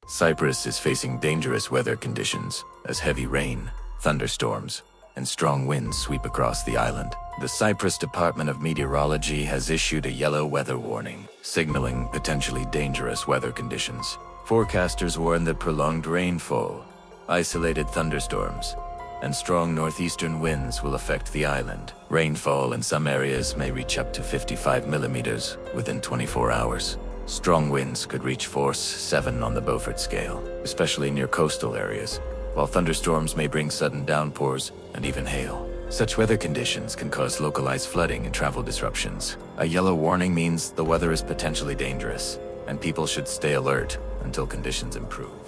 Cyprus is facing dangerous weather conditions as heavy rain, thunderstorms, and strong winds sweep across the island. The Cyprus Department of Meteorology has issued a yellow weather warning, signaling potentially dangerous weather conditions. Forecasters warn that prolonged rainfall, isolated thunderstorms, and strong northeastern winds will affect the island. Rainfall in some areas may reach up to 55 millimeters within 24 hours. Strong winds could reach force 7 on the Beaufort scale, especially near coastal areas, while thunderstorms may bring sudden downpours and even hail. Such weather conditions can cause localized flooding and travel disruptions. A yellow warning means the weather is potentially dangerous, and people should stay alert until conditions improve.